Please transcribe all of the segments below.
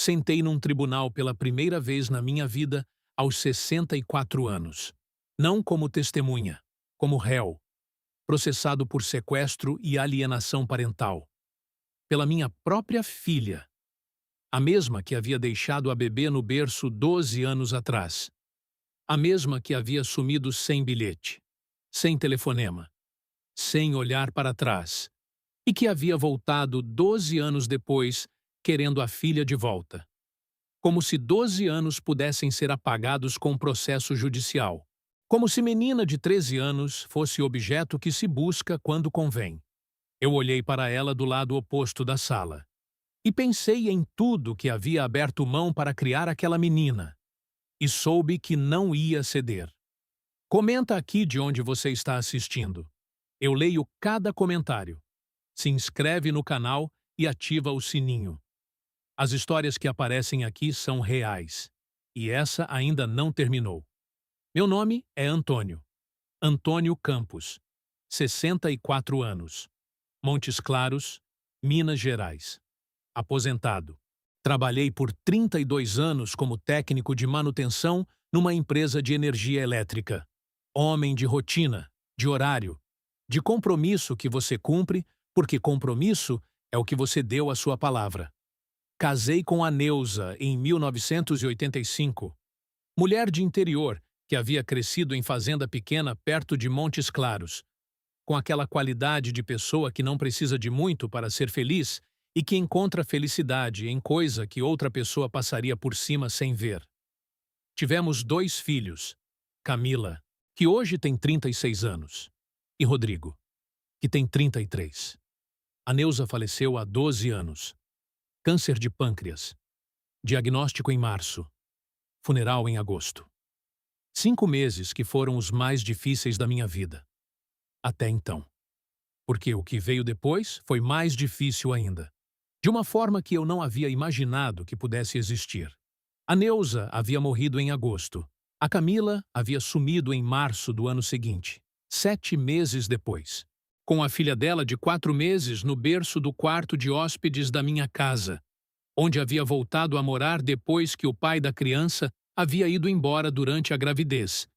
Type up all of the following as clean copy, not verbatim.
Sentei num tribunal pela primeira vez na minha vida aos 64 anos. Não como testemunha, como réu, processado por sequestro e alienação parental. Pela minha própria filha, a mesma que havia deixado a bebê no berço 12 anos atrás. A mesma que havia sumido sem bilhete, sem telefonema, sem olhar para trás, e que havia voltado 12 anos depois, querendo a filha de volta. Como se 12 anos pudessem ser apagados com um processo judicial. Como se menina de 13 anos fosse objeto que se busca quando convém. Eu olhei para ela do lado oposto da sala. E pensei em tudo que havia aberto mão para criar aquela menina. E soube que não ia ceder. Comenta aqui de onde você está assistindo. Eu leio cada comentário. Se inscreve no canal e ativa o sininho. As histórias que aparecem aqui são reais. E essa ainda não terminou. Meu nome é Antônio. Antônio Campos. 64 anos. Montes Claros, Minas Gerais. Aposentado. Trabalhei por 32 anos como técnico de manutenção numa empresa de energia elétrica. Homem de rotina, de horário, de compromisso que você cumpre, porque compromisso é o que você deu à sua palavra. Casei com a Neuza em 1985, mulher de interior que havia crescido em fazenda pequena perto de Montes Claros, com aquela qualidade de pessoa que não precisa de muito para ser feliz e que encontra felicidade em coisa que outra pessoa passaria por cima sem ver. Tivemos 2 filhos, Camila, que hoje tem 36 anos, e Rodrigo, que tem 33. A Neuza faleceu há 12 anos. Câncer de pâncreas. Diagnóstico em março. Funeral em agosto. 5 meses que foram os mais difíceis da minha vida. Até então. Porque o que veio depois foi mais difícil ainda. De uma forma que eu não havia imaginado que pudesse existir. A Neuza havia morrido em agosto. A Camila havia sumido em março do ano seguinte, 7 meses depois. Com a filha dela de 4 meses no berço do quarto de hóspedes da minha casa, onde havia voltado a morar depois que o pai da criança havia ido embora durante a gravidez,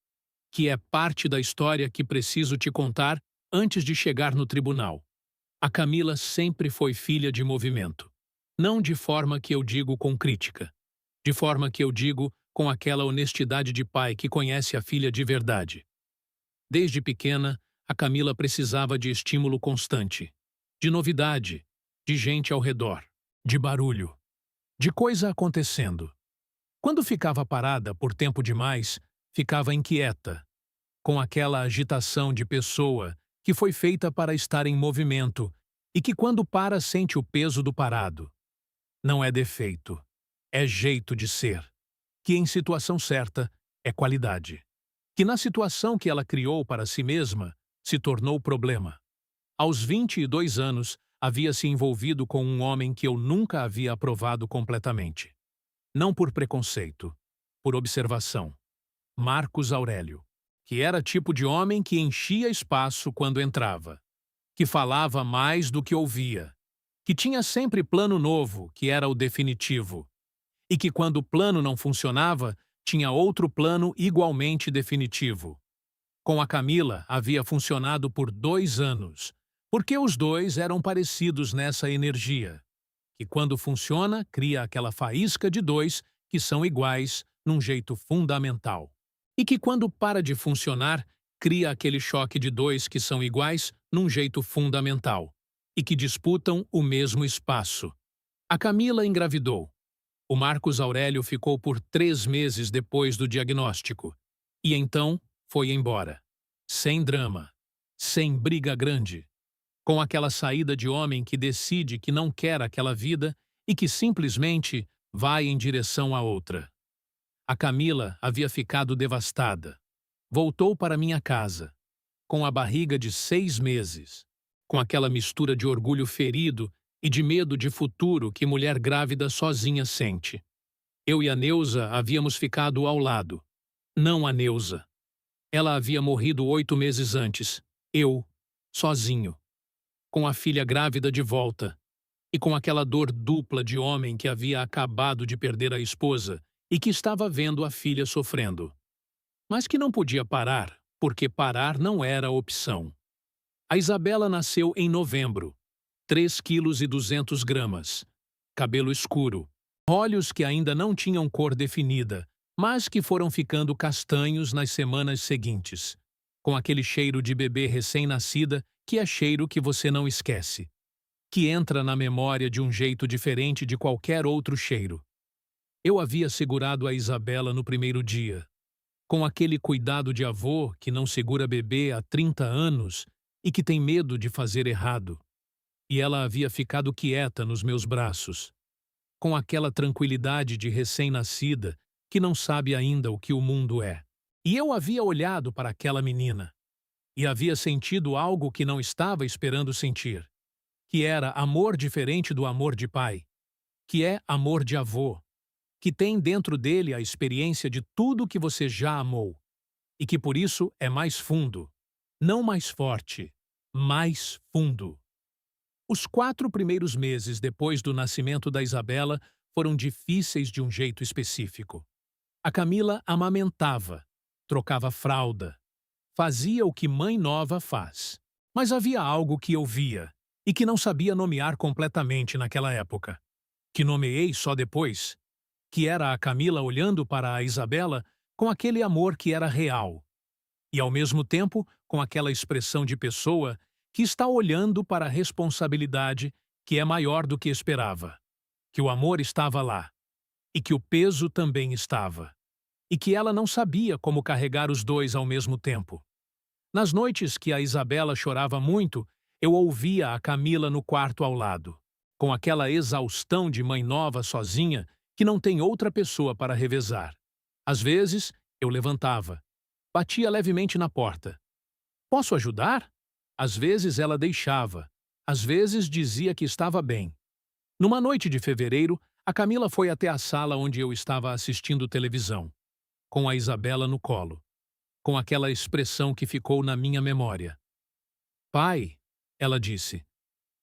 que é parte da história que preciso te contar antes de chegar no tribunal. A Camila sempre foi filha de movimento. Não de forma que eu digo com crítica. De forma que eu digo com aquela honestidade de pai que conhece a filha de verdade. Desde pequena, a Camila precisava de estímulo constante, de novidade, de gente ao redor, de barulho, de coisa acontecendo. Quando ficava parada por tempo demais, ficava inquieta, com aquela agitação de pessoa que foi feita para estar em movimento e que quando para sente o peso do parado. Não é defeito, é jeito de ser, que em situação certa é qualidade, que na situação que ela criou para si mesma se tornou problema. Aos 22 anos, havia se envolvido com um homem que eu nunca havia aprovado completamente. Não por preconceito, por observação. Marcos Aurélio, que era tipo de homem que enchia espaço quando entrava, que falava mais do que ouvia, que tinha sempre plano novo, que era o definitivo, e que quando o plano não funcionava, tinha outro plano igualmente definitivo. Com a Camila havia funcionado por 2 anos, porque os dois eram parecidos nessa energia, que quando funciona, cria aquela faísca de 2 que são iguais num jeito fundamental. E que quando para de funcionar, cria aquele choque de 2 que são iguais num jeito fundamental, e que disputam o mesmo espaço. A Camila engravidou. O Marcos Aurélio ficou por 3 meses depois do diagnóstico, e então foi embora. Sem drama, sem briga grande, com aquela saída de homem que decide que não quer aquela vida e que simplesmente vai em direção a outra. A Camila havia ficado devastada. Voltou para minha casa, com a barriga de 6 meses, com aquela mistura de orgulho ferido e de medo de futuro que mulher grávida sozinha sente. Eu e a Neuza havíamos ficado ao lado. Não a Neuza. Ela havia morrido 8 meses antes. Eu, sozinho. Com a filha grávida de volta. e com aquela dor dupla de homem que havia acabado de perder a esposa e que estava vendo a filha sofrendo. Mas que não podia parar, porque parar não era opção. A Isabela nasceu em novembro, 3,2 kg, cabelo escuro, olhos que ainda não tinham cor definida, mas que foram ficando castanhos nas semanas seguintes, com aquele cheiro de bebê recém-nascida que é cheiro que você não esquece, que entra na memória de um jeito diferente de qualquer outro cheiro. Eu havia segurado a Isabela no primeiro dia, com aquele cuidado de avô que não segura bebê há 30 anos e que tem medo de fazer errado. E ela havia ficado quieta nos meus braços, com aquela tranquilidade de recém-nascida que não sabe ainda o que o mundo é. E eu havia olhado para aquela menina e havia sentido algo que não estava esperando sentir, que era amor diferente do amor de pai, que é amor de avô, que tem dentro dele a experiência de tudo que você já amou, e que por isso é mais fundo, não mais forte, mais fundo. Os 4 primeiros meses depois do nascimento da Isabela foram difíceis de um jeito específico. A Camila amamentava, trocava fralda, fazia o que mãe nova faz. Mas havia algo que eu via e que não sabia nomear completamente naquela época, que nomeei só depois, que era a Camila olhando para a Isabela com aquele amor que era real, e ao mesmo tempo com aquela expressão de pessoa que está olhando para a responsabilidade que é maior do que esperava, que o amor estava lá, e que o peso também estava, e que ela não sabia como carregar os dois ao mesmo tempo. Nas noites que a Isabela chorava muito, eu ouvia a Camila no quarto ao lado, com aquela exaustão de mãe nova sozinha que não tem outra pessoa para revezar. Às vezes, eu levantava, batia levemente na porta. Posso ajudar? Às vezes ela deixava, às vezes dizia que estava bem. Numa noite de fevereiro, a Camila foi até a sala onde eu estava assistindo televisão, com a Isabela no colo, com aquela expressão que ficou na minha memória. Pai, ela disse,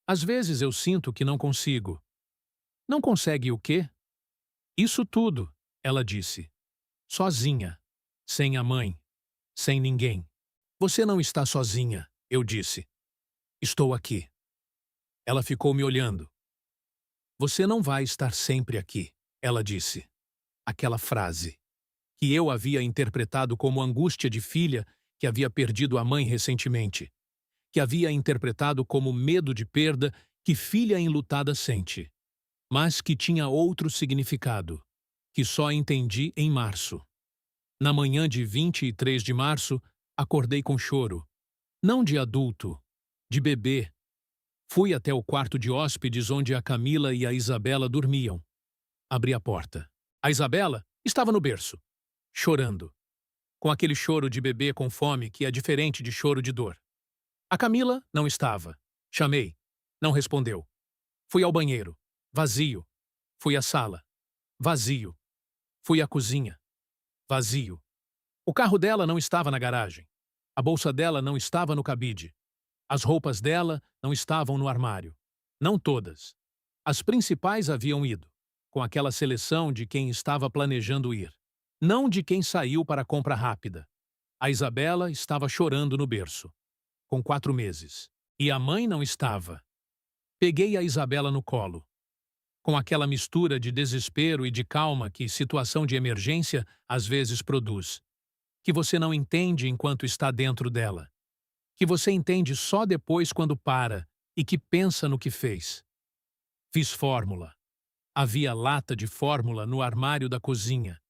às vezes eu sinto que não consigo. Não consegue o quê? Isso tudo, ela disse. Sozinha, sem a mãe, sem ninguém. Você não está sozinha, eu disse. Estou aqui. Ela ficou me olhando. Você não vai estar sempre aqui, ela disse. Aquela frase, que eu havia interpretado como angústia de filha que havia perdido a mãe recentemente, que havia interpretado como medo de perda que filha enlutada sente, mas que tinha outro significado, que só entendi em março. Na manhã de 23 de março, acordei com choro, não de adulto, de bebê. Fui até o quarto de hóspedes onde a Camila e a Isabela dormiam. Abri a porta. A Isabela estava no berço, chorando, com aquele choro de bebê com fome que é diferente de choro de dor. A Camila não estava. Chamei. Não respondeu. Fui ao banheiro. Vazio. Fui à sala. Vazio. Fui à cozinha. Vazio. O carro dela não estava na garagem. A bolsa dela não estava no cabide. As roupas dela não estavam no armário. Não todas. As principais haviam ido, com aquela seleção de quem estava planejando ir. Não de quem saiu para a compra rápida. A Isabela estava chorando no berço, com 4 meses. E a mãe não estava. Peguei a Isabela no colo, com aquela mistura de desespero e de calma que situação de emergência às vezes produz, que você não entende enquanto está dentro dela, que você entende só depois quando para e que pensa no que fez. Fiz fórmula. Havia lata de fórmula no armário da cozinha,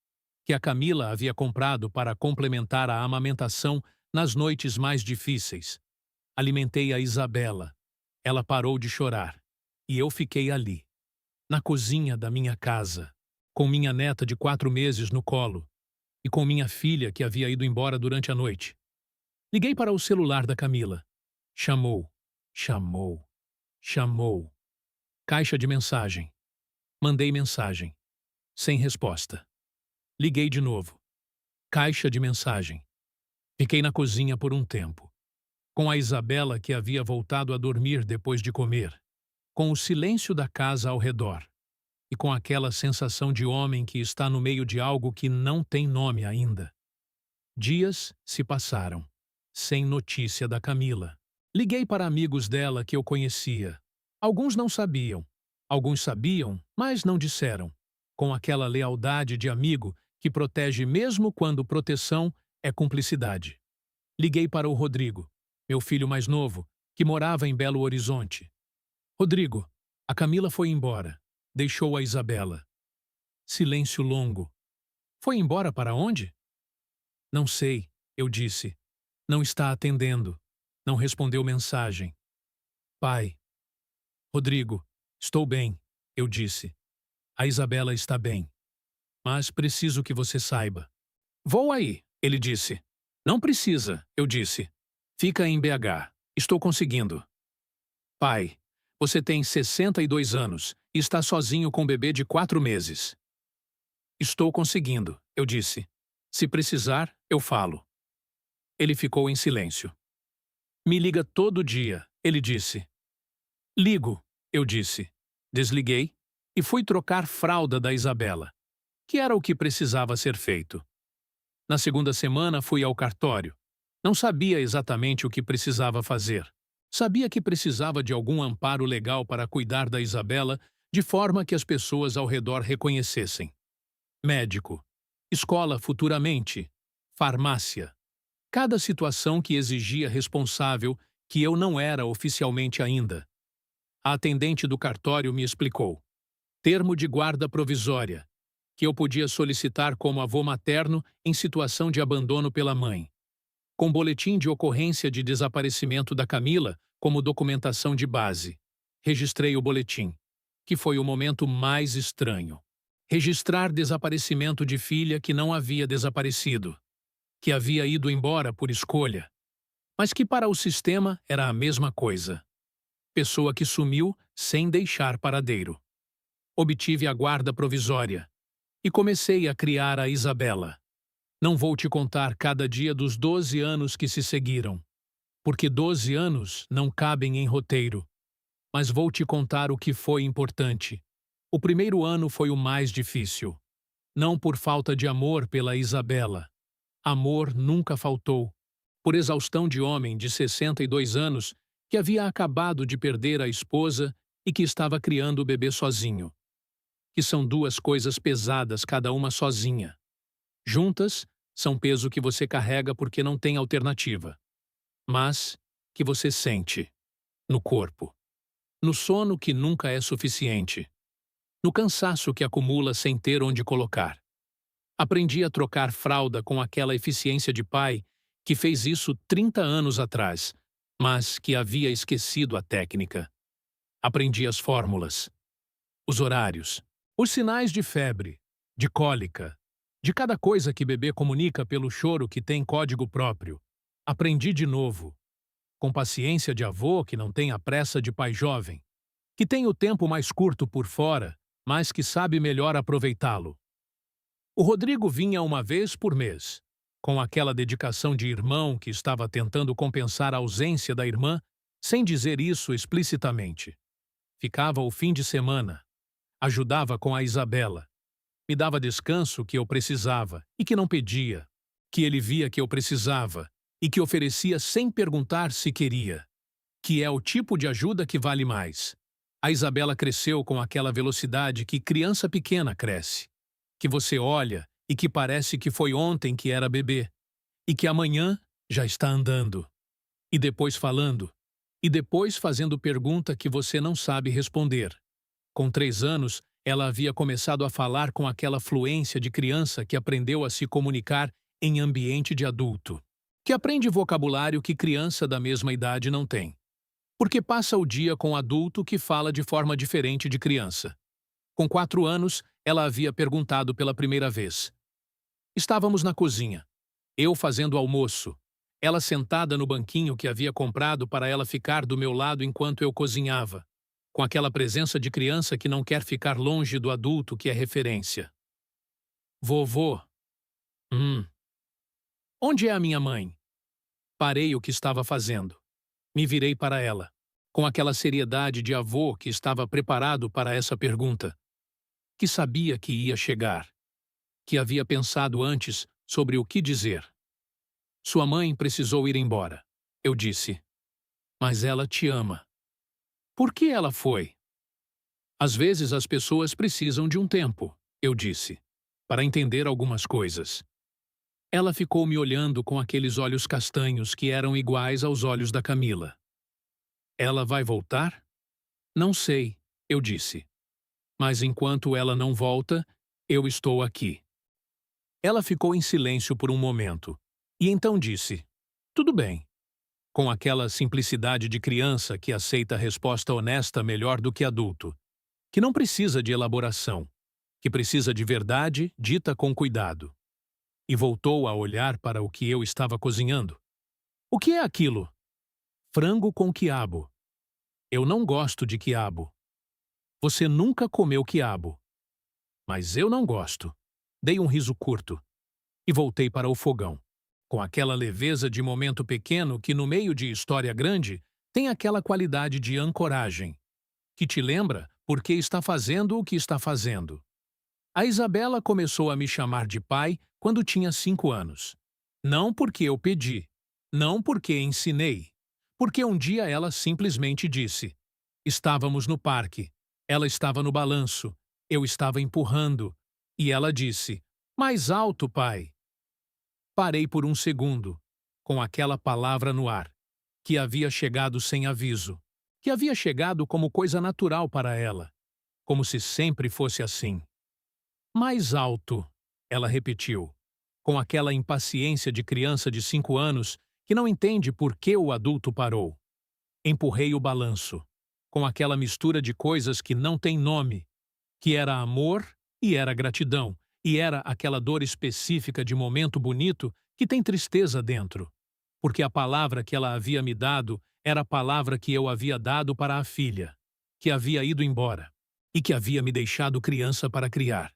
que a Camila havia comprado para complementar a amamentação nas noites mais difíceis. Alimentei a Isabela. Ela parou de chorar. E eu fiquei ali, na cozinha da minha casa, com minha neta de 4 meses no colo e com minha filha que havia ido embora durante a noite. Liguei para o celular da Camila. Chamou, chamou, chamou. Caixa de mensagem. Mandei mensagem. Sem resposta. Liguei de novo. Caixa de mensagem. Fiquei na cozinha por um tempo, com a Isabela que havia voltado a dormir depois de comer, com o silêncio da casa ao redor e com aquela sensação de homem que está no meio de algo que não tem nome ainda. Dias se passaram, sem notícia da Camila. Liguei para amigos dela que eu conhecia. Alguns não sabiam, alguns sabiam, mas não disseram, com aquela lealdade de amigo que protege mesmo quando proteção é cumplicidade. Liguei para o Rodrigo, meu filho mais novo, que morava em Belo Horizonte. Rodrigo, a Camila foi embora. Deixou a Isabela. Silêncio longo. Foi embora para onde? Não sei, eu disse. Não está atendendo. Não respondeu mensagem. Pai. Rodrigo, estou bem, eu disse. A Isabela está bem. Mas preciso que você saiba. Vou aí, ele disse. Não precisa, eu disse. Fica em BH. Estou conseguindo. Pai, você tem 62 anos e está sozinho com um bebê de 4 meses. Estou conseguindo, eu disse. Se precisar, eu falo. Ele ficou em silêncio. Me liga todo dia, ele disse. Ligo, eu disse. Desliguei e fui trocar fralda da Isabela, que era o que precisava ser feito. Na segunda semana fui ao cartório. Não sabia exatamente o que precisava fazer. Sabia que precisava de algum amparo legal para cuidar da Isabela de forma que as pessoas ao redor reconhecessem. Médico, escola futuramente, farmácia. Cada situação que exigia responsável que eu não era oficialmente ainda. A atendente do cartório me explicou. Termo de guarda provisória, que eu podia solicitar como avô materno em situação de abandono pela mãe. Com boletim de ocorrência de desaparecimento da Camila como documentação de base. Registrei o boletim, que foi o momento mais estranho. Registrar desaparecimento de filha que não havia desaparecido, que havia ido embora por escolha, mas que para o sistema era a mesma coisa. Pessoa que sumiu sem deixar paradeiro. Obtive a guarda provisória e comecei a criar a Isabela. Não vou te contar cada dia dos 12 anos que se seguiram, porque 12 anos não cabem em roteiro. Mas vou te contar o que foi importante. O primeiro ano foi o mais difícil. Não por falta de amor pela Isabela. Amor nunca faltou. Por exaustão de homem de 62 anos que havia acabado de perder a esposa e que estava criando o bebê sozinho. Que são duas coisas pesadas, cada uma sozinha. Juntas, são peso que você carrega porque não tem alternativa. Mas que você sente. No corpo. No sono que nunca é suficiente. No cansaço que acumula sem ter onde colocar. Aprendi a trocar fralda com aquela eficiência de pai que fez isso 30 anos atrás, mas que havia esquecido a técnica. Aprendi as fórmulas. Os horários. Os sinais de febre, de cólica, de cada coisa que bebê comunica pelo choro que tem código próprio. Aprendi de novo. Com paciência de avô que não tem a pressa de pai jovem, que tem o tempo mais curto por fora, mas que sabe melhor aproveitá-lo. O Rodrigo vinha uma vez por mês, com aquela dedicação de irmão que estava tentando compensar a ausência da irmã, sem dizer isso explicitamente. Ficava o fim de semana. Ajudava com a Isabela. Me dava descanso que eu precisava e que não pedia, que ele via que eu precisava e que oferecia sem perguntar se queria, que é o tipo de ajuda que vale mais. A Isabela cresceu com aquela velocidade que criança pequena cresce, que você olha e que parece que foi ontem que era bebê, e que amanhã já está andando, e depois falando, e depois fazendo pergunta que você não sabe responder. Com 3 anos, ela havia começado a falar com aquela fluência de criança que aprendeu a se comunicar em ambiente de adulto, que aprende vocabulário que criança da mesma idade não tem, porque passa o dia com adulto que fala de forma diferente de criança. Com 4 anos, ela havia perguntado pela primeira vez. Estávamos na cozinha, eu fazendo almoço, ela sentada no banquinho que havia comprado para ela ficar do meu lado enquanto eu cozinhava, com aquela presença de criança que não quer ficar longe do adulto que é referência. Vovô. Onde é a minha mãe? Parei o que estava fazendo. Me virei para ela. com aquela seriedade de avô que estava preparado para essa pergunta, que sabia que ia chegar, que havia pensado antes sobre o que dizer. Sua mãe precisou ir embora, eu disse. Mas ela te ama. Por que ela foi? Às vezes as pessoas precisam de um tempo, eu disse, para entender algumas coisas. Ela ficou me olhando com aqueles olhos castanhos que eram iguais aos olhos da Camila. Ela vai voltar? Não sei, eu disse. Mas enquanto ela não volta, eu estou aqui. Ela ficou em silêncio por um momento, e então disse, tudo bem, com aquela simplicidade de criança que aceita a resposta honesta melhor do que adulto, que não precisa de elaboração, que precisa de verdade dita com cuidado. E voltou a olhar para o que eu estava cozinhando. O que é aquilo? Frango com quiabo. Eu não gosto de quiabo. Você nunca comeu quiabo. Mas eu não gosto. Dei um riso curto e voltei para o fogão, com aquela leveza de momento pequeno que, no meio de história grande, tem aquela qualidade de ancoragem, que te lembra por que está fazendo o que está fazendo. A Isabela começou a me chamar de pai quando tinha 5 anos. Não porque eu pedi, não porque ensinei, porque um dia ela simplesmente disse. Estávamos no parque, ela estava no balanço, eu estava empurrando, e ela disse, mais alto, pai. Parei por um segundo, com aquela palavra no ar, que havia chegado sem aviso, que havia chegado como coisa natural para ela, como se sempre fosse assim. Mais alto, ela repetiu, com aquela impaciência de criança de 5 anos que não entende por que o adulto parou. Empurrei o balanço, com aquela mistura de coisas que não tem nome, que era amor e era gratidão, e era aquela dor específica de momento bonito que tem tristeza dentro, porque a palavra que ela havia me dado era a palavra que eu havia dado para a filha, que havia ido embora, e que havia me deixado criança para criar,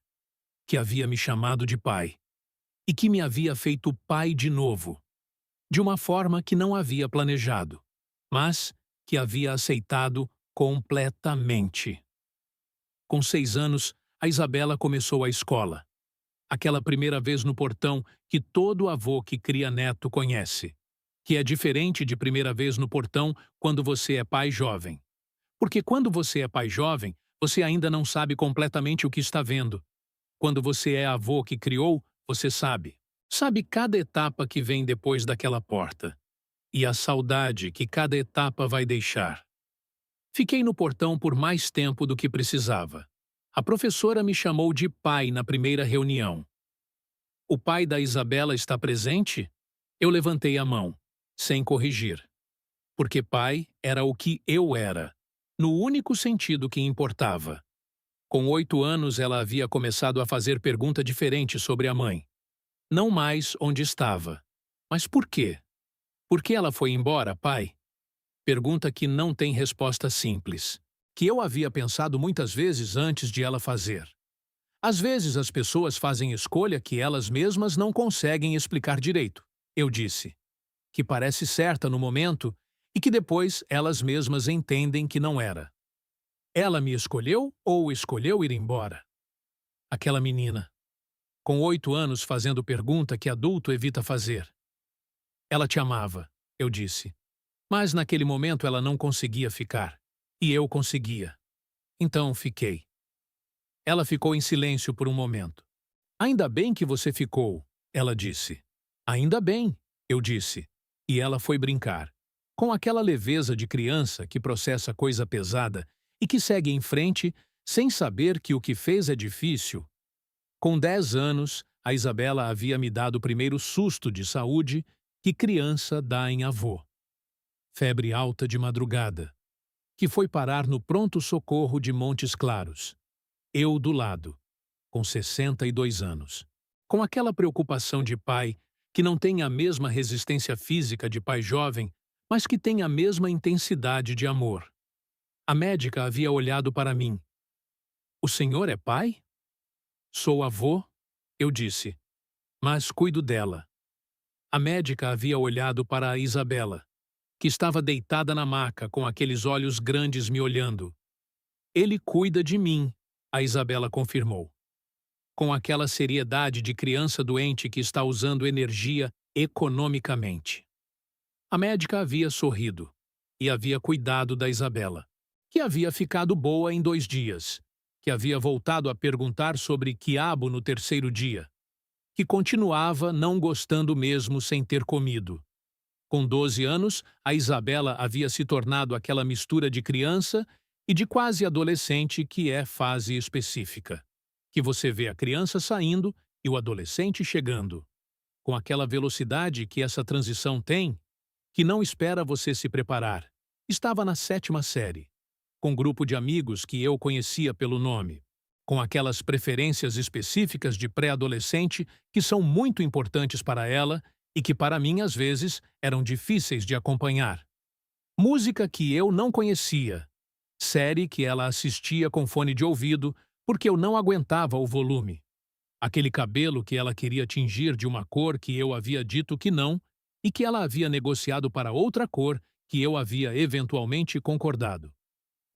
que havia me chamado de pai, e que me havia feito pai de novo, de uma forma que não havia planejado, mas que havia aceitado completamente. Com 6 anos, a Isabela começou a escola. Aquela primeira vez no portão que todo avô que cria neto conhece, que é diferente de primeira vez no portão quando você é pai jovem. Porque quando você é pai jovem, você ainda não sabe completamente o que está vendo. Quando você é avô que criou, você sabe. Sabe cada etapa que vem depois daquela porta. E a saudade que cada etapa vai deixar. Fiquei no portão por mais tempo do que precisava. A professora me chamou de pai na primeira reunião. O pai da Isabela está presente? Eu levantei a mão, sem corrigir. Porque pai era o que eu era, no único sentido que importava. Com 8 anos, ela havia começado a fazer pergunta diferente sobre a mãe. Não mais onde estava. Mas por quê? Por que ela foi embora, pai? Pergunta que não tem resposta simples, que eu havia pensado muitas vezes antes de ela fazer. Às vezes as pessoas fazem escolha que elas mesmas não conseguem explicar direito, eu disse, que parece certa no momento e que depois elas mesmas entendem que não era. Ela me escolheu ou escolheu ir embora? Aquela menina, com 8 anos fazendo pergunta que adulto evita fazer. Ela te amava, eu disse. Mas naquele momento ela não conseguia ficar. E eu conseguia. Então fiquei. Ela ficou em silêncio por um momento. Ainda bem que você ficou, ela disse. Ainda bem, eu disse. E ela foi brincar. Com aquela leveza de criança que processa coisa pesada e que segue em frente sem saber que o que fez é difícil. Com 10 anos, a Isabela havia me dado o primeiro susto de saúde que criança dá em avô. Febre alta de madrugada, que foi parar no pronto-socorro de Montes Claros. Eu do lado, com 62 anos. Com aquela preocupação de pai que não tem a mesma resistência física de pai jovem, mas que tem a mesma intensidade de amor. A médica havia olhado para mim. O senhor é pai? Sou avô, eu disse, mas cuido dela. A médica havia olhado para a Isabela. que estava deitada na maca com aqueles olhos grandes me olhando. Ele cuida de mim, a Isabela confirmou, com aquela seriedade de criança doente que está usando energia economicamente. A médica havia sorrido e havia cuidado da Isabela, que havia ficado boa em 2 dias, que havia voltado a perguntar sobre quiabo no terceiro dia, que continuava não gostando mesmo sem ter comido. Com 12 anos, a Isabela havia se tornado aquela mistura de criança e de quase adolescente que é fase específica, que você vê a criança saindo e o adolescente chegando, com aquela velocidade que essa transição tem, que não espera você se preparar. Estava na 7ª série, com um grupo de amigos que eu conhecia pelo nome, com aquelas preferências específicas de pré-adolescente que são muito importantes para ela e que para mim às vezes eram difíceis de acompanhar. Música que eu não conhecia, série que ela assistia com fone de ouvido porque eu não aguentava o volume. Aquele cabelo que ela queria tingir de uma cor que eu havia dito que não e que ela havia negociado para outra cor que eu havia eventualmente concordado.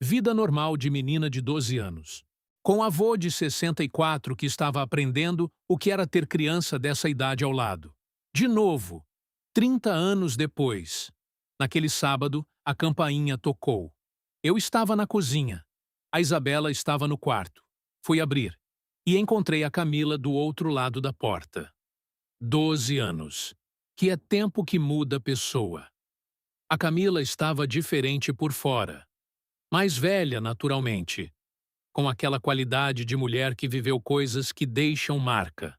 Vida normal de menina de 12 anos. Com avô de 64 que estava aprendendo o que era ter criança dessa idade ao lado. De novo, 30 anos depois. Naquele sábado, a campainha tocou. Eu estava na cozinha. A Isabela estava no quarto. Fui abrir e encontrei a Camila do outro lado da porta. 12 anos. Que é tempo que muda a pessoa. A Camila estava diferente por fora. Mais velha, naturalmente. Com aquela qualidade de mulher que viveu coisas que deixam marca.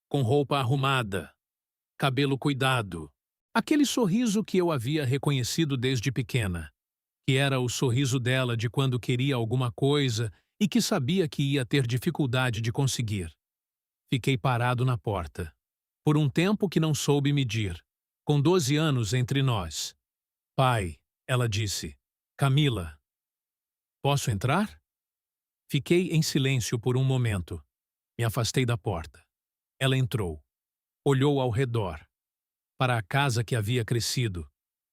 Com roupa arrumada. Cabelo cuidado. Aquele sorriso que eu havia reconhecido desde pequena. Que era o sorriso dela de quando queria alguma coisa e que sabia que ia ter dificuldade de conseguir. Fiquei parado na porta. Por um tempo que não soube medir. Com 12 anos entre nós. Pai, ela disse. Camila. Posso entrar? Fiquei em silêncio por um momento. Me afastei da porta. Ela entrou. Olhou ao redor. Para a casa que havia crescido,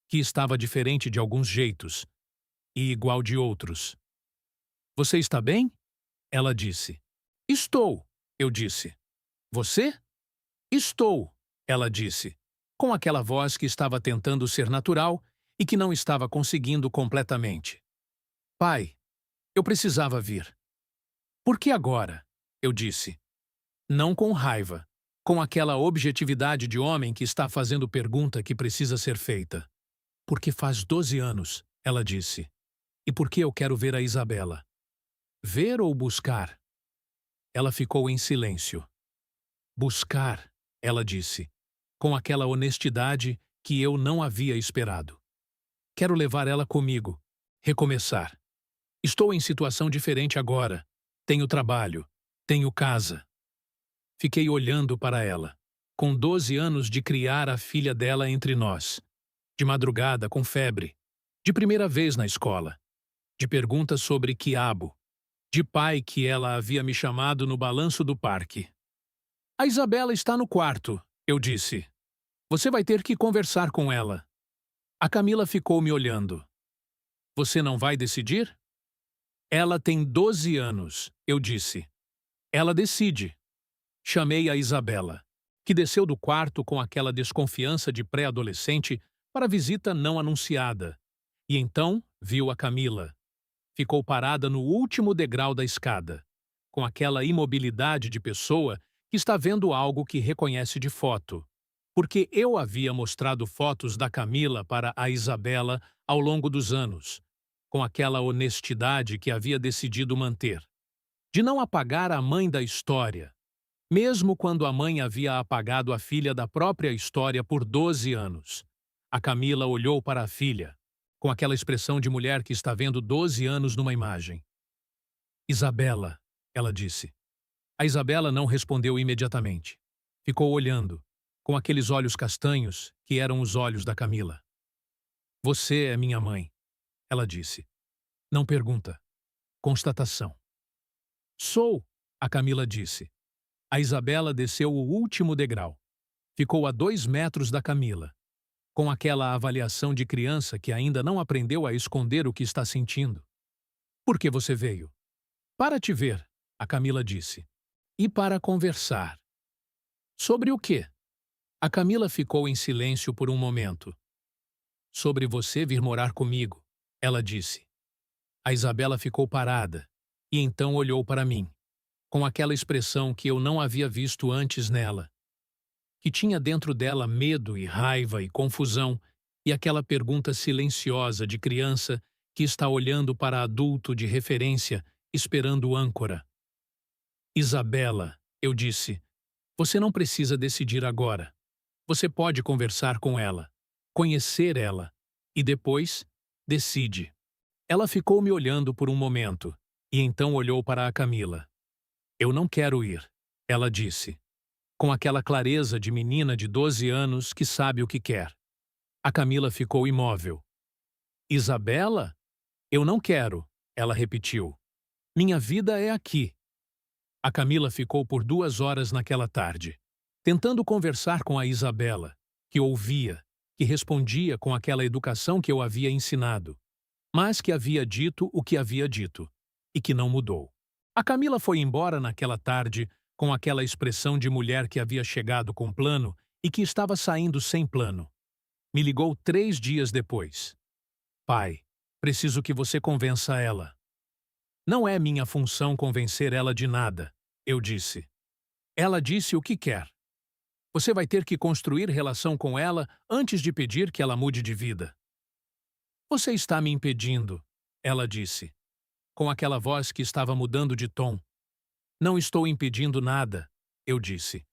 que estava diferente de alguns jeitos e igual de outros. Você está bem? Ela disse. Estou, eu disse. Você? Estou, ela disse, com aquela voz que estava tentando ser natural e que não estava conseguindo completamente. Pai, eu precisava vir. Por que agora? Eu disse. Não com raiva, com aquela objetividade de homem que está fazendo pergunta que precisa ser feita. Porque faz 12 anos, ela disse. E por que eu quero ver a Isabela? Ver ou buscar? Ela ficou em silêncio. Buscar, ela disse, com aquela honestidade que eu não havia esperado. Quero levar ela comigo. Recomeçar. Estou em situação diferente agora. Tenho trabalho. Tenho casa. Fiquei olhando para ela, com 12 anos de criar a filha dela entre nós. De madrugada, com febre. De primeira vez na escola. De perguntas sobre quiabo. De pai que ela havia me chamado no balanço do parque. A Isabela está no quarto, eu disse. Você vai ter que conversar com ela. A Camila ficou me olhando. Você não vai decidir? Ela tem 12 anos, eu disse. Ela decide. Chamei a Isabela, que desceu do quarto com aquela desconfiança de pré-adolescente para a visita não anunciada. E então viu a Camila. Ficou parada no último degrau da escada, com aquela imobilidade de pessoa que está vendo algo que reconhece de foto. Porque eu havia mostrado fotos da Camila para a Isabela ao longo dos anos, com aquela honestidade que havia decidido manter. De não apagar a mãe da história, mesmo quando a mãe havia apagado a filha da própria história por 12 anos. A Camila olhou para a filha, com aquela expressão de mulher que está vendo 12 anos numa imagem. Isabela, ela disse. A Isabela não respondeu imediatamente. Ficou olhando, com aqueles olhos castanhos que eram os olhos da Camila. Você é minha mãe, ela disse. Não pergunta. Constatação. Sou, a Camila disse. A Isabela desceu o último degrau. Ficou a 2 metros da Camila, com aquela avaliação de criança que ainda não aprendeu a esconder o que está sentindo. Por que você veio? Para te ver, a Camila disse. E para conversar. Sobre o quê? A Camila ficou em silêncio por um momento. Sobre você vir morar comigo, ela disse. A Isabela ficou parada e então olhou para mim, com aquela expressão que eu não havia visto antes nela, que tinha dentro dela medo e raiva e confusão e aquela pergunta silenciosa de criança que está olhando para adulto de referência, esperando âncora. Isabela, eu disse, você não precisa decidir agora. Você pode conversar com ela, conhecer ela, e depois, decide. Ela ficou me olhando por um momento, e então olhou para a Camila. Eu não quero ir, ela disse, com aquela clareza de menina de 12 anos que sabe o que quer. A Camila ficou imóvel. Isabela? Eu não quero, ela repetiu. Minha vida é aqui. A Camila ficou por 2 horas naquela tarde, tentando conversar com a Isabela, que ouvia, que respondia com aquela educação que eu havia ensinado, mas que havia dito o que havia dito, e que não mudou. A Camila foi embora naquela tarde com aquela expressão de mulher que havia chegado com plano e que estava saindo sem plano. Me ligou 3 dias depois. Pai, preciso que você convença ela. Não é minha função convencer ela de nada, eu disse. Ela disse o que quer. Você vai ter que construir relação com ela antes de pedir que ela mude de vida. Você está me impedindo, ela disse, com aquela voz que estava mudando de tom. Não estou impedindo nada, eu disse.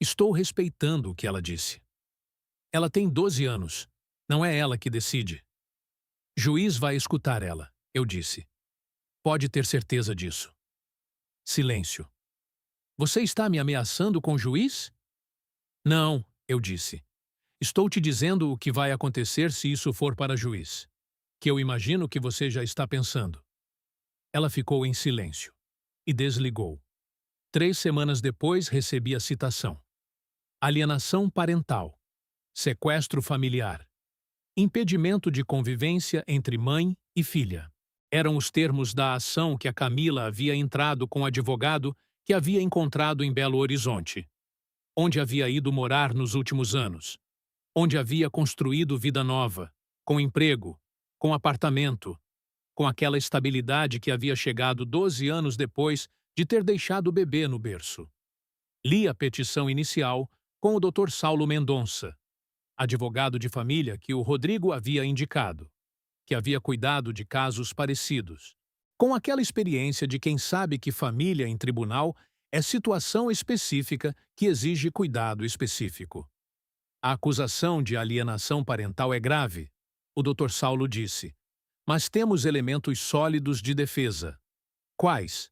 Estou respeitando o que ela disse. Ela tem 12 anos. Não é ela que decide. Juiz vai escutar ela, eu disse. Pode ter certeza disso. Silêncio. Você está me ameaçando com o juiz? Não, eu disse. Estou te dizendo o que vai acontecer se isso for para juiz. Que eu imagino que você já está pensando. Ela ficou em silêncio e desligou. 3 semanas depois recebi a citação. Alienação parental. Sequestro familiar. Impedimento de convivência entre mãe e filha. Eram os termos da ação que a Camila havia entrado com o advogado que havia encontrado em Belo Horizonte, onde havia ido morar nos últimos anos, onde havia construído vida nova, com emprego, com apartamento, com aquela estabilidade que havia chegado 12 anos depois de ter deixado o bebê no berço. Li a petição inicial com o Dr. Saulo Mendonça, advogado de família que o Rodrigo havia indicado, que havia cuidado de casos parecidos, com aquela experiência de quem sabe que família em tribunal é situação específica que exige cuidado específico. A acusação de alienação parental é grave, o Dr. Saulo disse, mas temos elementos sólidos de defesa. Quais?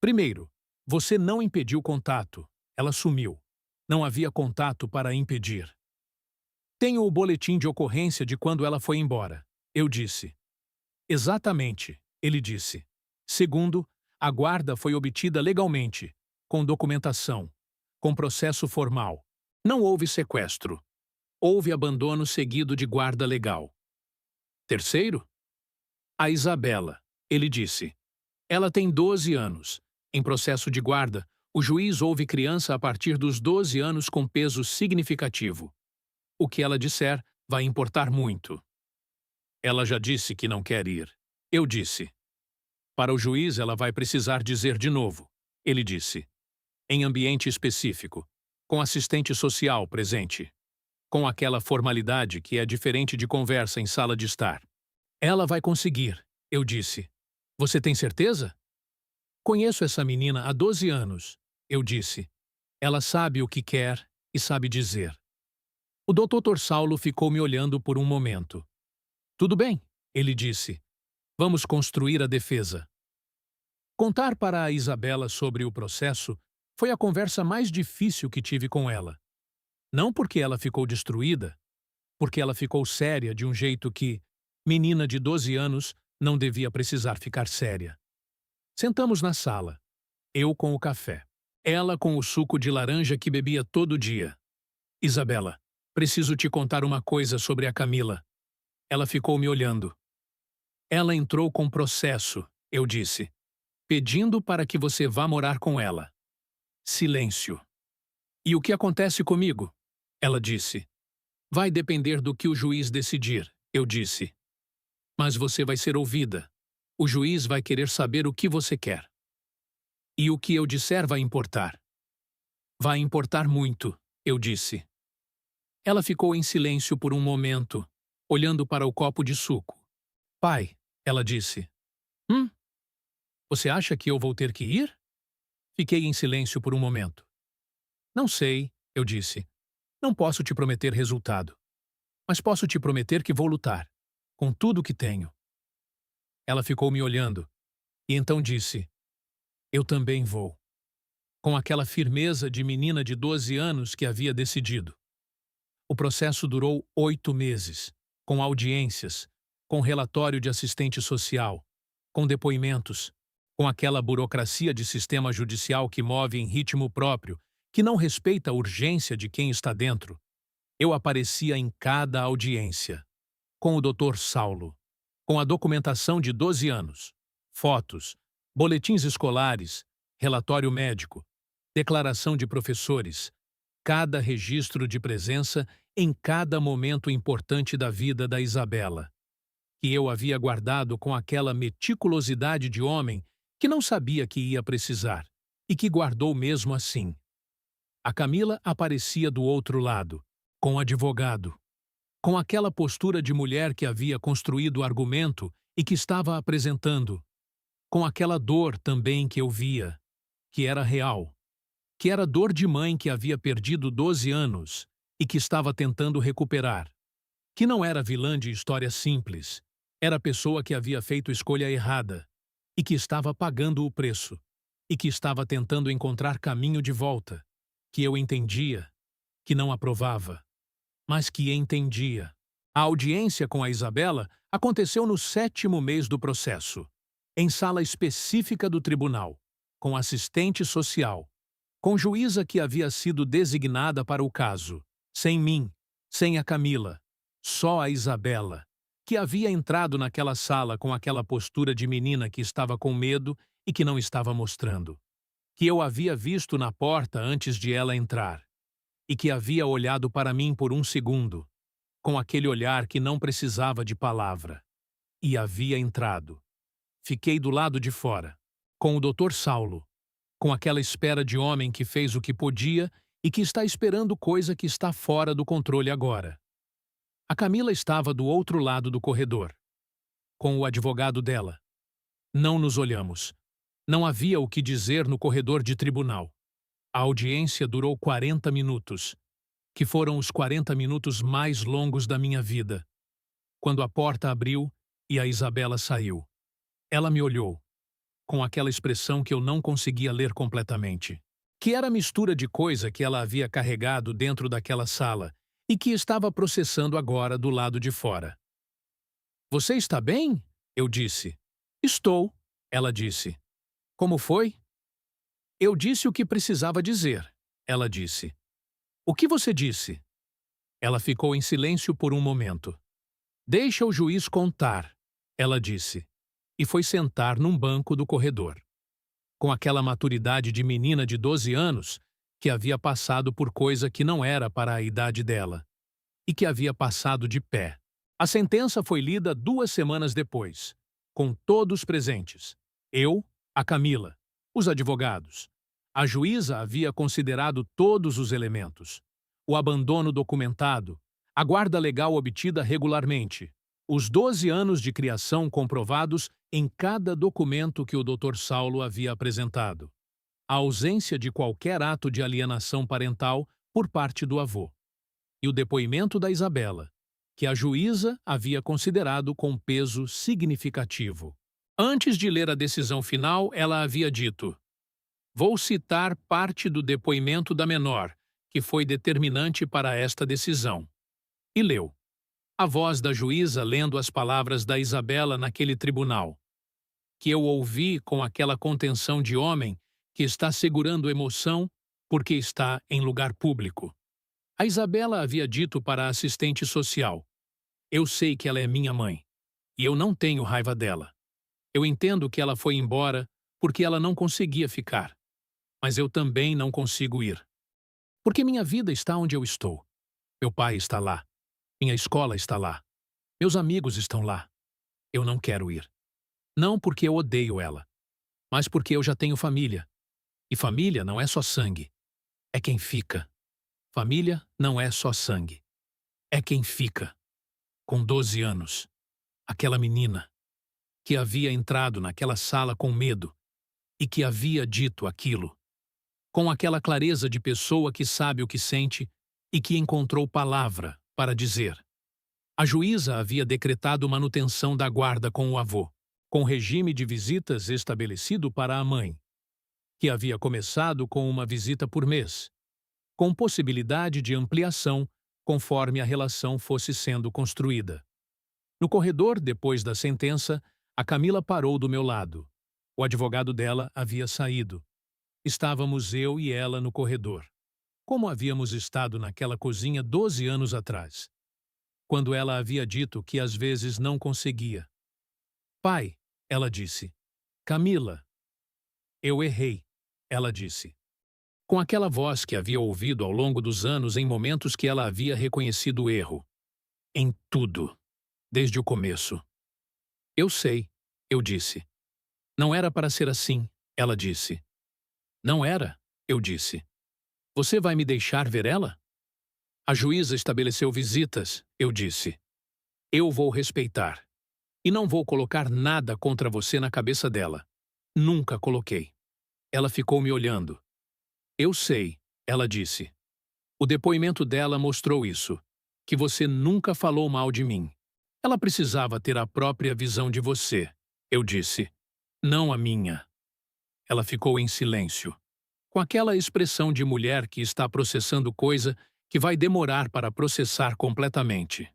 Primeiro, você não impediu contato, ela sumiu. Não havia contato para impedir. Tenho o boletim de ocorrência de quando ela foi embora. Eu disse. Exatamente, ele disse. Segundo, a guarda foi obtida legalmente, com documentação, com processo formal. Não houve sequestro. Houve abandono seguido de guarda legal. Terceiro, a Isabela, ele disse. Ela tem 12 anos. Em processo de guarda, o juiz ouve criança a partir dos 12 anos com peso significativo. O que ela disser vai importar muito. Ela já disse que não quer ir. Eu disse. Para o juiz, ela vai precisar dizer de novo. Ele disse. Em ambiente específico, com assistente social presente, com aquela formalidade que é diferente de conversa em sala de estar. Ela vai conseguir, eu disse. Você tem certeza? Conheço essa menina há 12 anos, eu disse. Ela sabe o que quer e sabe dizer. O Dr. Saulo ficou me olhando por um momento. Tudo bem, ele disse. Vamos construir a defesa. Contar para a Isabela sobre o processo foi a conversa mais difícil que tive com ela. Não porque ela ficou destruída, porque ela ficou séria de um jeito que, menina de 12 anos, não devia precisar ficar séria. Sentamos na sala, eu com o café, ela com o suco de laranja que bebia todo dia. Isabela, Preciso te contar uma coisa sobre a Camila. Ela ficou me olhando. Ela entrou com processo, eu disse, pedindo para que você vá morar com ela. Silêncio. E o que acontece comigo? Ela disse. Vai depender do que o juiz decidir, eu disse. Mas você vai ser ouvida. O juiz vai querer saber o que você quer. E o que eu disser vai importar. Vai importar muito, eu disse. Ela ficou em silêncio por um momento, olhando para o copo de suco. Pai, ela disse. Você acha que eu vou ter que ir? Fiquei em silêncio por um momento. Não sei, eu disse. Não posso te prometer resultado. Mas posso te prometer que vou lutar, com tudo o que tenho. Ela ficou me olhando, e então disse, eu também vou. Com aquela firmeza de menina de 12 anos que havia decidido. O processo durou 8 meses, com audiências, com relatório de assistente social, com depoimentos, com aquela burocracia de sistema judicial que move em ritmo próprio, que não respeita a urgência de quem está dentro. Eu aparecia em cada audiência, com o Dr. Saulo, com a documentação de 12 anos, fotos, boletins escolares, relatório médico, declaração de professores, cada registro de presença em cada momento importante da vida da Isabela, que eu havia guardado com aquela meticulosidade de homem que não sabia que ia precisar e que guardou mesmo assim. A Camila aparecia do outro lado, com o advogado, com aquela postura de mulher que havia construído o argumento e que estava apresentando, com aquela dor também que eu via, que era real, que era dor de mãe que havia perdido 12 anos e que estava tentando recuperar, que não era vilã de história simples, era pessoa que havia feito escolha errada e que estava pagando o preço e que estava tentando encontrar caminho de volta, que eu entendia, que não aprovava, mas que entendia. A audiência com a Isabela aconteceu no 7º mês do processo, em sala específica do tribunal, com assistente social, com juíza que havia sido designada para o caso, sem mim, sem a Camila, só a Isabela, que havia entrado naquela sala com aquela postura de menina que estava com medo e que não estava mostrando, que eu havia visto na porta antes de ela entrar, e que havia olhado para mim por um segundo, com aquele olhar que não precisava de palavra, e havia entrado. Fiquei do lado de fora, com o Dr. Saulo, com aquela espera de homem que fez o que podia e que está esperando coisa que está fora do controle agora. A Camila estava do outro lado do corredor, com o advogado dela. Não nos olhamos. Não havia o que dizer no corredor de tribunal. A audiência durou 40 minutos, que foram os 40 minutos mais longos da minha vida. Quando a porta abriu e a Isabela saiu. Ela me olhou, com aquela expressão que eu não conseguia ler completamente, que era a mistura de coisa que ela havia carregado dentro daquela sala e que estava processando agora do lado de fora. Você está bem? Eu disse. Estou, ela disse. Como foi? Eu disse o que precisava dizer, ela disse. O que você disse? Ela ficou em silêncio por um momento. Deixa o juiz contar, ela disse, e foi sentar num banco do corredor. Com aquela maturidade de menina de 12 anos, que havia passado por coisa que não era para a idade dela, e que havia passado de pé. A sentença foi lida 2 semanas depois, com todos presentes. Eu, a Camila, os advogados. A juíza havia considerado todos os elementos. O abandono documentado, a guarda legal obtida regularmente, os 12 anos de criação comprovados em cada documento que o Dr. Saulo havia apresentado, a ausência de qualquer ato de alienação parental por parte do avô, e o depoimento da Isabela, que a juíza havia considerado com peso significativo. Antes de ler a decisão final, ela havia dito: vou citar parte do depoimento da menor, que foi determinante para esta decisão. E leu. A voz da juíza lendo as palavras da Isabela naquele tribunal, que eu ouvi com aquela contenção de homem que está segurando emoção porque está em lugar público. A Isabela havia dito para a assistente social: "Eu sei que ela é minha mãe, e eu não tenho raiva dela. Eu entendo que ela foi embora porque ela não conseguia ficar, mas eu também não consigo ir. Porque minha vida está onde eu estou. Meu pai está lá. Minha escola está lá. Meus amigos estão lá. Eu não quero ir. Não porque eu odeio ela, mas porque eu já tenho família. E família não é só sangue. É quem fica. Família não é só sangue. É quem fica." Com 12 anos, aquela menina que havia entrado naquela sala com medo e que havia dito aquilo, com aquela clareza de pessoa que sabe o que sente e que encontrou palavra para dizer. A juíza havia decretado manutenção da guarda com o avô, com regime de visitas estabelecido para a mãe, que havia começado com uma visita por mês, com possibilidade de ampliação conforme a relação fosse sendo construída. No corredor, depois da sentença, a Camila parou do meu lado. O advogado dela havia saído. Estávamos eu e ela no corredor, como havíamos estado naquela cozinha 12 anos atrás, quando ela havia dito que às vezes não conseguia. "Pai", ela disse. "Camila." "Eu errei", ela disse, com aquela voz que havia ouvido ao longo dos anos em momentos que ela havia reconhecido o erro. "Em tudo, desde o começo." "Eu sei", eu disse. "Não era para ser assim", ela disse. "Não era", eu disse. "Você vai me deixar ver ela?" "A juíza estabeleceu visitas", eu disse. "Eu vou respeitar. E não vou colocar nada contra você na cabeça dela. Nunca coloquei." Ela ficou me olhando. "Eu sei", ela disse. "O depoimento dela mostrou isso, que você nunca falou mal de mim. Ela precisava ter a própria visão de você", eu disse. "Não a minha." Ela ficou em silêncio, com aquela expressão de mulher que está processando coisa que vai demorar para processar completamente.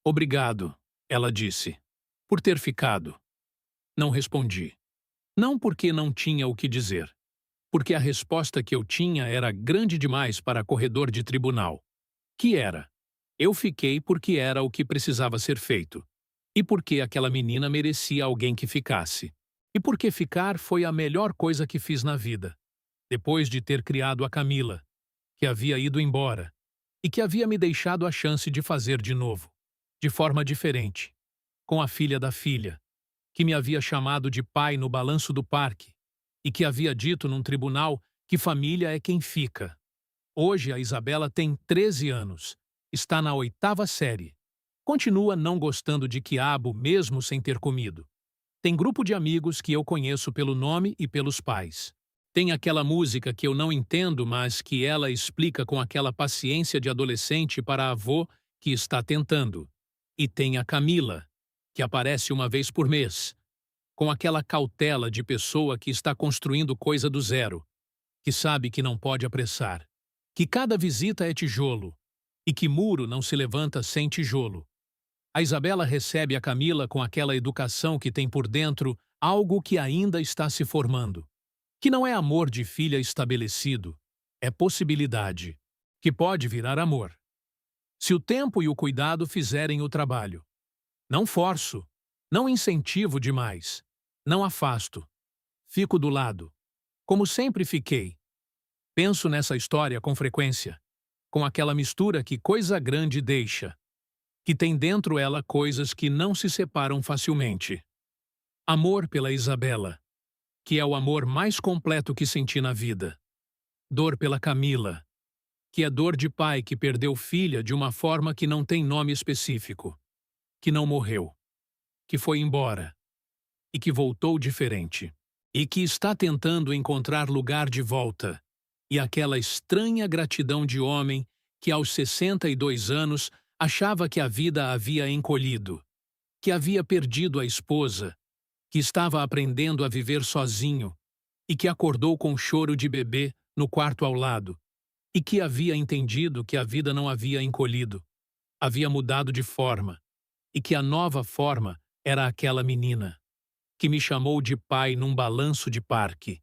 "Obrigado", ela disse, "por ter ficado." Não respondi. Não porque não tinha o que dizer, porque a resposta que eu tinha era grande demais para corredor de tribunal. Que era: eu fiquei porque era o que precisava ser feito, e porque aquela menina merecia alguém que ficasse, e porque ficar foi a melhor coisa que fiz na vida, depois de ter criado a Camila, que havia ido embora, e que havia me deixado a chance de fazer de novo, de forma diferente, com a filha da filha, que me havia chamado de pai no balanço do parque, e que havia dito num tribunal que família é quem fica. Hoje a Isabela tem 13 anos, está na 8ª série. Continua não gostando de quiabo mesmo sem ter comido. Tem grupo de amigos que eu conheço pelo nome e pelos pais. Tem aquela música que eu não entendo, mas que ela explica com aquela paciência de adolescente para a avó que está tentando. E tem a Camila, que aparece uma vez por mês, com aquela cautela de pessoa que está construindo coisa do zero, que sabe que não pode apressar, que cada visita é tijolo, e que muro não se levanta sem tijolo. A Isabela recebe a Camila com aquela educação que tem por dentro algo que ainda está se formando, que não é amor de filha estabelecido, é possibilidade, que pode virar amor, se o tempo e o cuidado fizerem o trabalho. Não forço, não incentivo demais, não afasto. Fico do lado, como sempre fiquei. Penso nessa história com frequência, com aquela mistura que coisa grande deixa, que tem dentro ela coisas que não se separam facilmente. Amor pela Isabela, que é o amor mais completo que senti na vida. Dor pela Camila, que é dor de pai que perdeu filha de uma forma que não tem nome específico, que não morreu, que foi embora e que voltou diferente, e que está tentando encontrar lugar de volta, e aquela estranha gratidão de homem que aos 62 anos achava que a vida havia encolhido, que havia perdido a esposa, que estava aprendendo a viver sozinho e que acordou com choro de bebê no quarto ao lado, e que havia entendido que a vida não havia encolhido, havia mudado de forma, e que a nova forma era aquela menina, que me chamou de pai num balanço de parque,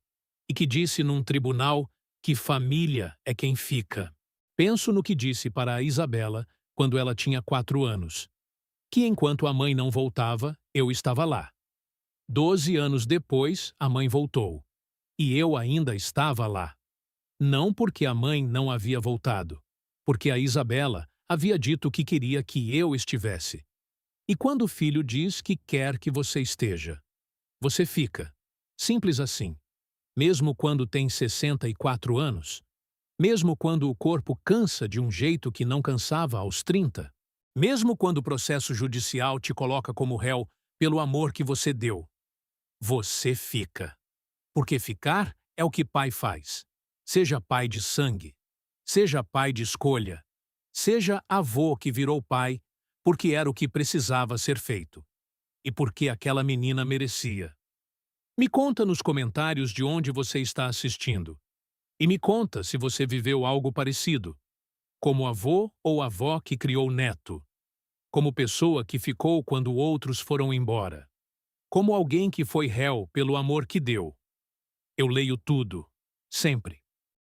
e que disse num tribunal que família é quem fica. Penso no que disse para a Isabela quando ela tinha 4 anos, que enquanto a mãe não voltava, eu estava lá. 12 anos depois, a mãe voltou. E eu ainda estava lá. Não porque a mãe não havia voltado, porque a Isabela havia dito que queria que eu estivesse. E quando o filho diz que quer que você esteja, você fica. Simples assim. Mesmo quando tem 64 anos, mesmo quando o corpo cansa de um jeito que não cansava aos 30, mesmo quando o processo judicial te coloca como réu pelo amor que você deu, você fica. Porque ficar é o que pai faz. Seja pai de sangue, seja pai de escolha, seja avô que virou pai porque era o que precisava ser feito e porque aquela menina merecia. Me conta nos comentários de onde você está assistindo. E me conta se você viveu algo parecido, como avô ou avó que criou neto, como pessoa que ficou quando outros foram embora, como alguém que foi réu pelo amor que deu. Eu leio tudo, sempre.